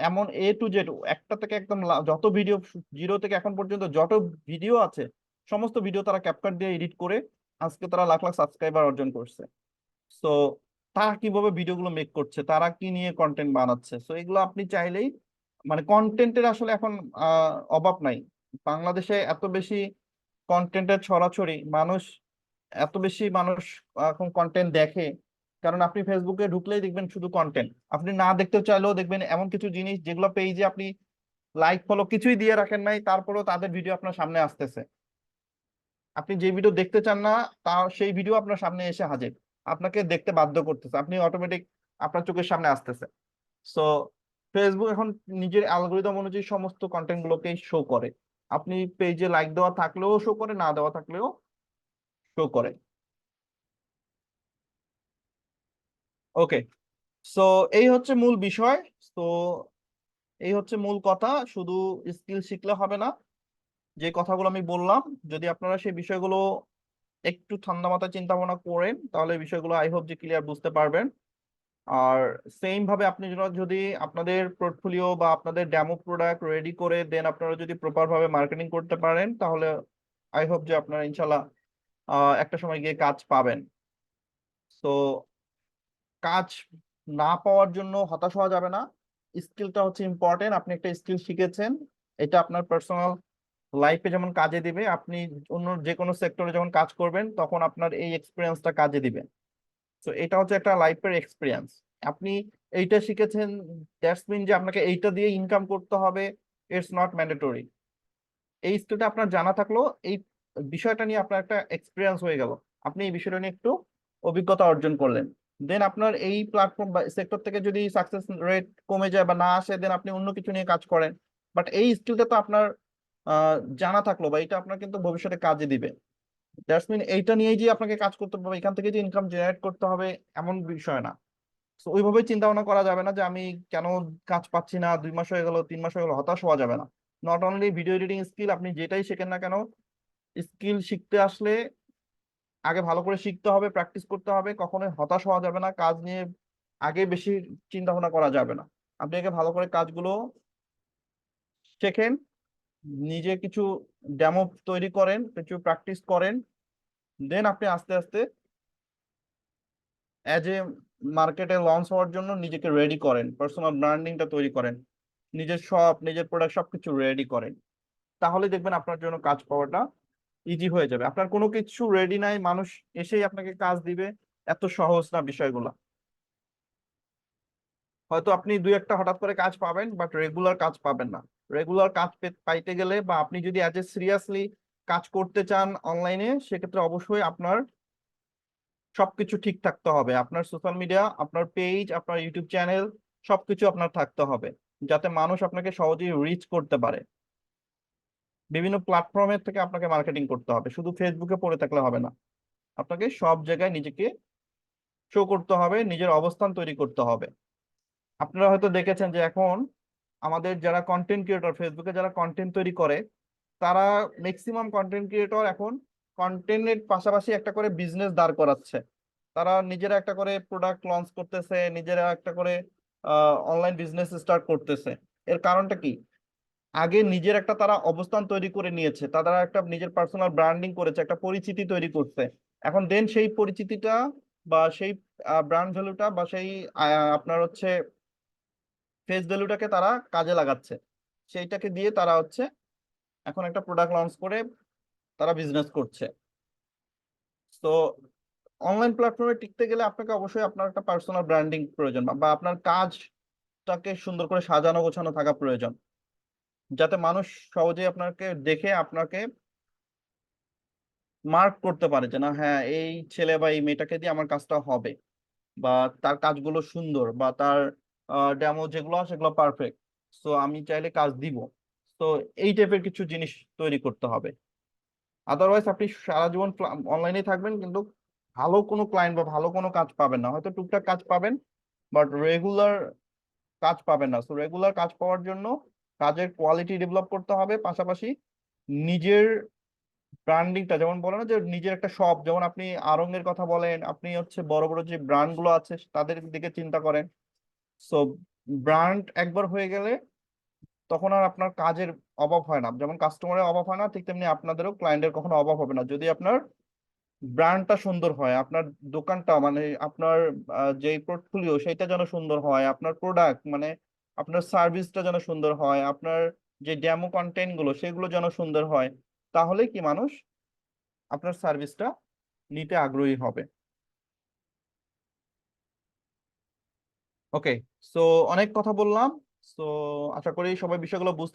[SPEAKER 3] এমন এ টু জেড, একটা থেকে একদম যত ভিডিও, জিরো থেকে এখন পর্যন্ত যত ভিডিও আছে, সমস্ত ভিডিও তারা ক্যাপকাট দিয়ে এডিট করে আজকে তারা লাখ লাখ সাবস্ক্রাইবার অর্জন করছে। সো তারা কিভাবে ভিডিওগুলো মেক করছে, তারা কি নিয়ে কন্টেন্ট বানাচ্ছে, সো এগুলো আপনি চাইলেই, মানে কন্টেন্টের আসলে এখন অভাব নাই। বাংলাদেশে এত বেশি কন্টেন্টের ছড়াছড়ি, মানুষ এত বেশি মানুষ এখন কন্টেন্ট দেখে। কারণ আপনি ফেসবুকে ঢুকলেই দেখবেন শুধু কন্টেন্ট, আপনি না দেখতে চাইলেও দেখবেন এমন কিছু জিনিস যেগুলো পেজে আপনি লাইক ফলো কিছুই দিয়ে রাখেন নাই, তারপরেও তাদের ভিডিও আপনার সামনে আসতেছে। আপনি যে ভিডিও দেখতে চান না, তা সেই ভিডিও আপনার সামনে এসে হাজির, আপনাকে দেখতে বাধ্য করতেছে, আপনি অটোমেটিক আপনার চোখের সামনে আসতেছে। সো ফেসবুক এখন নিজের অ্যালগোরিদম অনুযায়ী সমস্ত কন্টেন্ট গুলোকেই শো করে। আপনি পেজে লাইক দেওয়া থাকলেও শো করে, না দেওয়া থাকলেও শো করে। ওকে। সো এই হচ্ছে মূল বিষয়। তো এই হচ্ছে মূল কথা। শুধু স্কিল শিখলে হবে না, যে কথাগুলো আমি বললাম, যদি আপনারা সেই বিষয়গুলো একটু ঠান্ডা মাথায় চিন্তা ভাবনা করেন, তাহলে এই বিষয়গুলো আই হোপ যে ক্লিয়ার বুঝতে পারবেন। আর সেম ভাবে আপনি যদি আপনাদের পোর্টফোলিও বা আপনাদের ডেমো প্রোডাক্ট রেডি করে দেন আপনারা যদি প্রপার ভাবে মার্কেটিং করতে পারেন, তাহলে আই হোপ যে আপনারা ইনশাল্লাহ একটা সময় গিয়ে কাজ পাবেন। তো কাজ না পাওয়ার জন্য হতাশ হওয়া যাবে না। স্কিলটা হচ্ছে ইম্পর্টেন্ট। আপনি একটা স্কিল শিখেছেন, এটা আপনার পার্সোনাল লাইফে যেমন কাজে দিবে, আপনি অন্য যে কোনো সেক্টরে যখন কাজ করবেন তখন আপনার এই এক্সপিরিয়েন্সটা কাজে দিবে। তো এটা হচ্ছে একটা লাইফের এক্সপিরিয়েন্স। আপনি এইটা শিখেছেন, দ্যাটস মিন যে আপনাকে এইটা দিয়ে ইনকাম করতে হবে, ইটস নট ম্যান্ডেটরি। এই স্কিলটা আপনার জানা থাকলো, এই বিষয়টা নিয়ে আপনার একটা এক্সপিরিয়েন্স হয়ে গেল, আপনি এই বিষয়টা নিয়ে একটু অভিজ্ঞতা অর্জন করলেন। দেন আপনার এই প্ল্যাটফর্ম বা সেক্টর থেকে যদি সাকসেস রেট কমে যায় বা না আসে, দেন আপনি অন্য কিছু নিয়ে কাজ করেন। বাট এই স্কিলটা তো আপনার জানা থাকলো, বা এটা আপনার কিন্তু ভবিষ্যতে কাজে দিবে। দ্যাটস মিন এইটা নিয়েই যে আপনাকে কাজ করতে হবে, এখান থেকে যে ইনকাম জেনারেট করতে হবে, এমন বিষয় না। তো ওইভাবে চিন্তা ভাবনা করা যাবে না যে আমি কেন কাজ পাচ্ছি না, 2 মাস হয়ে গেল, 3 মাস হয়ে গেল, হতাশ হওয়া যাবে না। Not only video editing skill, আপনি যেটাই শেখেন না কেন, স্কিল শিখতে আসলে আগে ভালো করে শিখতে হবে, প্র্যাকটিস করতে হবে, কখনোই হতাশ হওয়া যাবে না কাজ নিয়ে। আগে বেশি চিন্তা ভাবনা করা যাবে না। আপনি আগে ভালো করে কাজগুলো শেখেন, নিজে কিছু ডেমো তৈরি করেন, কিছু প্র্যাকটিস করেন, দেন আপনি আস্তে আস্তে অ্যাজ এ মার্কেটে লঞ্চ হওয়ার জন্য নিজেকে রেডি করেন, পার্সোনাল ব্র্যান্ডিংটা তৈরি করেন, নিজের শপ, নিজের প্রোডাক্ট সবকিছু রেডি করেন। তাহলে দেখবেন আপনার জন্য কাজ পাওয়াটা ইজি হয়ে যাবে। আপনার কোনো কিছু রেডি নাই, মানুষ এসেই আপনাকে কাজ দিবে, এত সহজ না বিষয়গুলো। হয়তো আপনি দুই একটা হঠাৎ করে কাজ পাবেন, বাট রেগুলার কাজ পাবেন না। রেগুলার কাজ পাইতে গেলে, বা আপনি যদি অ্যাজ এ সিরিয়াসলি কাজ করতে চান অনলাইনে, সেক্ষেত্রে অবশ্যই আপনার সবকিছু ঠিক থাকতে হবে। আপনার সোশ্যাল মিডিয়া, আপনার পেজ, আপনার ইউটিউব চ্যানেল সবকিছু আপনার থাকতে হবে, যাতে মানুষ আপনাকে সহজেই রিচ করতে পারে। বিভিন্ন প্ল্যাটফর্মের থেকে আপনাকে মার্কেটিং করতে হবে, শুধু ফেসবুকে পড়ে থাকলে হবে না। আপনাকে সব জায়গায় নিজেকে শো করতে হবে, নিজের অবস্থান তৈরি করতে হবে। আপনারা হয়তো দেখেছেন যে এখন আমাদের যারা কন্টেন্ট ক্রিয়েটর, ফেসবুকে যারা কন্টেন্ট তৈরি করে, তারা ম্যাক্সিমাম কন্টেন্ট ক্রিয়েটর এখন কন্টেন্টের পাশাপাশি একটা করে বিজনেস দাঁড় করাচ্ছে। তারা নিজেরা একটা করে প্রোডাক্ট লঞ্চ করতেছে, নিজেরা একটা করে অনলাইন বিজনেস স্টার্ট করতেছে। এর কারণটা কি? আগে নিজের একটা তারা অবস্থান তৈরি করে নিয়েছে, তারা একটা নিজের পার্সোনাল ব্র্যান্ডিং করেছে, একটা পরিচিতি তৈরি করছে। এখন দেন সেই পরিচিতিটা বা সেই ব্র্যান্ড ভ্যালুটা বা সেই আপনার হচ্ছে ফেস ভ্যালুটাকে তারা কাজে লাগাচ্ছে। সেইটাকে দিয়ে তারা হচ্ছে এখন একটা প্রোডাক্ট লঞ্চ করে তারা বিজনেস করছে। তো অনলাইন প্ল্যাটফর্মে টিকতে গেলে আপনাকে অবশ্যই আপনার একটা পার্সোনাল ব্র্যান্ডিং প্রয়োজন, বা আপনার কাজটাকে সুন্দর করে সাজানো গোছানো থাকা প্রয়োজন, যাতে মানুষ সহজেই আপনাকে দেখে আপনাকে মার্ক করতে পারে যে না, হ্যাঁ, এই ছেলে বা এই মেয়েটাকে দিয়ে আমার কাজটা হবে, বা তার কাজগুলো সুন্দর, বা তার ডেমো যেগুলো সেগুলো পারফেক্ট, সো আমি চাইলে কাজ দিব। তো এই টাইপের কিছু জিনিস তৈরি করতে হবে। আদারওয়াইজ আপনি সারা জীবন অনলাইনে থাকবেন, কিন্তু ভালো কোনো ক্লায়েন্ট বা ভালো কোনো কাজ পাবেন না। হয়তো টুকটাক কাজ পাবেন, বাট রেগুলার কাজ পাবেন না। সো রেগুলার কাজ পাওয়ার জন্য কাজের কোয়ালিটি ডেভেলপ করতে হবে, পাশাপাশি নিজের ব্র্যান্ডিংটা, যেমন বলে না যে নিজের একটা শপ, যেমন আপনি আড়ং এর কথা বলেন, আপনি হচ্ছে বড় বড় যে ব্র্যান্ড গুলো আছে তাদের দিকে চিন্তা করেন। সো ব্র্যান্ড একবার হয়ে গেলে তখন আর আপনার কাজের অভাব হয় না। যেমন কাস্টমারের অভাব হয় না, ঠিক তেমনি আপনাদেরও ক্লায়েন্টের কখনো অভাব হবে না, যদি আপনার ব্র্যান্ডটা সুন্দর হয়, আপনার দোকানটা মানে আপনার যে পোর্টফোলিও সেটা যেন সুন্দর হয়, আপনার প্রোডাক্ট মানে আপনার সার্ভিসটা যেন সুন্দর হয়, আপনার যে ডেমো কন্টেন্ট গুলো সেগুলো যেন সুন্দর হয়, তাহলে কি মানুষ আপনার সার্ভিসটা নিতে আগ্রহী হবে। ওকে, সো অনেক কথা বললাম। সো আশা করি সবাই বিষয়গুলো বুঝতে